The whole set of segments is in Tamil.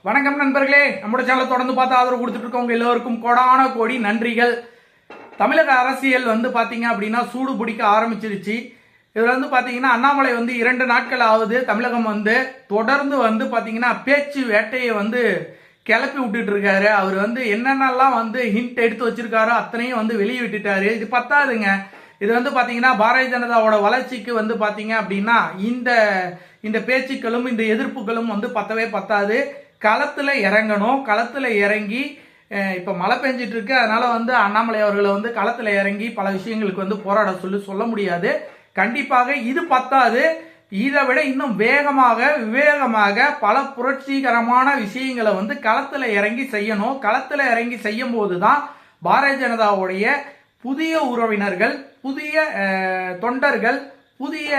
வணக்கம் நண்பர்களே, நம்முடைய சேனலை தொடர்ந்து பார்த்து ஆதரவு கொடுத்துட்டு இருக்கவங்க எல்லோருக்கும் கோடான கோடி நன்றிகள். தமிழக அரசியல் பாத்தீங்க அப்படின்னா சூடு பிடிக்க ஆரம்பிச்சிருச்சு. இதுல பாத்தீங்கன்னா அண்ணாமலை 2 நாட்கள் ஆகுது தமிழகம் தொடர்ந்து பாத்தீங்கன்னா பேச்சு வேட்டையை கிளப்பி விட்டுட்டு இருக்காரு. அவர் என்னென்னலாம் ஹிண்ட் எடுத்து வச்சிருக்காரோ அத்தனையும் வெளியே விட்டுட்டாரு. இது பத்தாதுங்க. இது பாத்தீங்கன்னா பாரதிய ஜனதாவோட வளர்ச்சிக்கு பாத்தீங்க அப்படின்னா இந்த பேச்சுக்களும் இந்த எதிர்ப்புகளும் பத்தவே பத்தாது. களத்துல இறங்கணும். களத்துல இறங்கி இப்ப மழை பெஞ்சிட்டு இருக்கு, அதனால அண்ணாமலை அவர்களை களத்துல இறங்கி பல விஷயங்களுக்கு போராட சொல்ல முடியாது. கண்டிப்பாக இது பத்தாது. இதை விட இன்னும் விவேகமாக பல புரட்சிகரமான விஷயங்களை களத்துல இறங்கி செய்யணும். களத்துல இறங்கி செய்யும் போதுதான் பாரதிய ஜனதாவுடைய புதிய உறவினர்கள், புதிய தொண்டர்கள், புதிய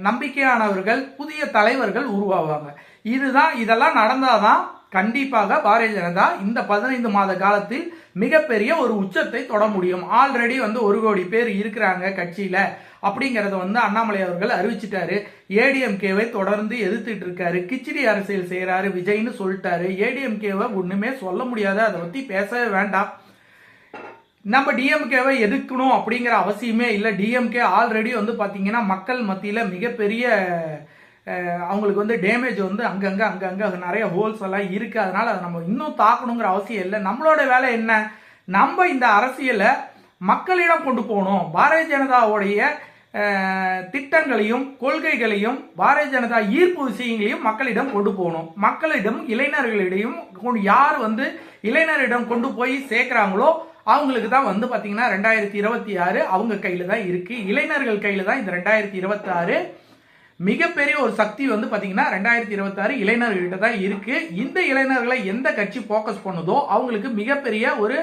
நம்பிக்கையானவர்கள், புதிய தலைவர்கள் உருவாவாங்க. இதெல்லாம் நடந்தாதான் கண்டிப்பாக பாரதிய ஜனதா இந்த 15 மாத காலத்தில் மிகப்பெரிய ஒரு உச்சத்தை தொட முடியும். ஆல்ரெடி 1 கோடி பேர் இருக்கிறாங்க கட்சியில அப்படிங்கறத அண்ணாமலை அவர்கள் அறிவிச்சிட்டாரு. ஏடிஎம்கேவை தொடர்ந்து எதிர்த்துட்டு இருக்காரு. கிச்சடி அரசியல் செய்யறாரு விஜய்னு சொல்லிட்டாரு. ஏடிஎம்கேவை ஒண்ணுமே சொல்ல முடியாது, அதை பத்தி பேசவே வேண்டாம். நம்ம டிஎம்கேவை எதிர்க்கணும் அப்படிங்கிற அவசியமே இல்லை. டிஎம்கே ஆல்ரெடி பாத்தீங்கன்னா மக்கள் மத்தியில மிகப்பெரிய அவங்களுக்கு டேமேஜ் அங்கங்க நிறைய ஹோல்ஸ் எல்லாம் இருக்கு. அதனால அதை நம்ம இன்னும் தாக்கணுங்கிற அவசியம் இல்லை. நம்மளோட வேலை என்ன? நம்ம இந்த அரசியலை மக்களிடம் கொண்டு போகணும். பாரதிய ஜனதாவுடைய திட்டங்களையும் கொள்கைகளையும் பாரதிய ஜனதா ஈர்ப்பு விஷயங்களையும் மக்களிடம் கொண்டு போகணும். மக்களிடம் இளைஞர்களிடையும் யார் இளைஞரிடம் கொண்டு போய் சேர்க்கிறாங்களோ அவங்களுக்கு தான் பாத்தீங்கன்னா 2026 அவங்க கையில தான் இருக்கு. இளைஞர்கள் கையில தான் இந்த 2026 மிகப்பெரிய ஒரு சக்தி பாத்தீங்கன்னா 2026 இளைஞர்கள்ட்ட தான் இருக்கு. இந்த இளைஞர்களை எந்த கட்சி போக்கஸ் பண்ணுதோ அவங்களுக்கு மிகப்பெரிய ஒரு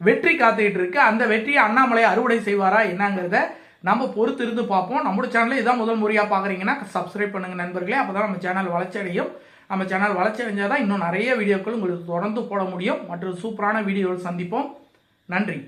வெற்றி காத்துக்கிட்டு இருக்கு. அந்த வெற்றியை அண்ணாமலை அறுவடை செய்வாரா என்னங்கிறத நம்ம பொறுத்து இருந்து பார்ப்போம். நம்ம சேனல் இதான் முதல் முறையா பாக்குறீங்கன்னா சப்ஸ்கிரைப் பண்ணுங்க நண்பர்களே. அப்பதான் நம்ம சேனல் வளர்ச்சி அடையும். நம்ம சேனல் வளர்ச்சி அடைஞ்சாதான் இன்னும் நிறைய வீடியோக்கள் உங்களுக்கு தொடர்ந்து போட முடியும். மற்றும் சூப்பரான வீடியோவில் சந்திப்போம். நன்றி.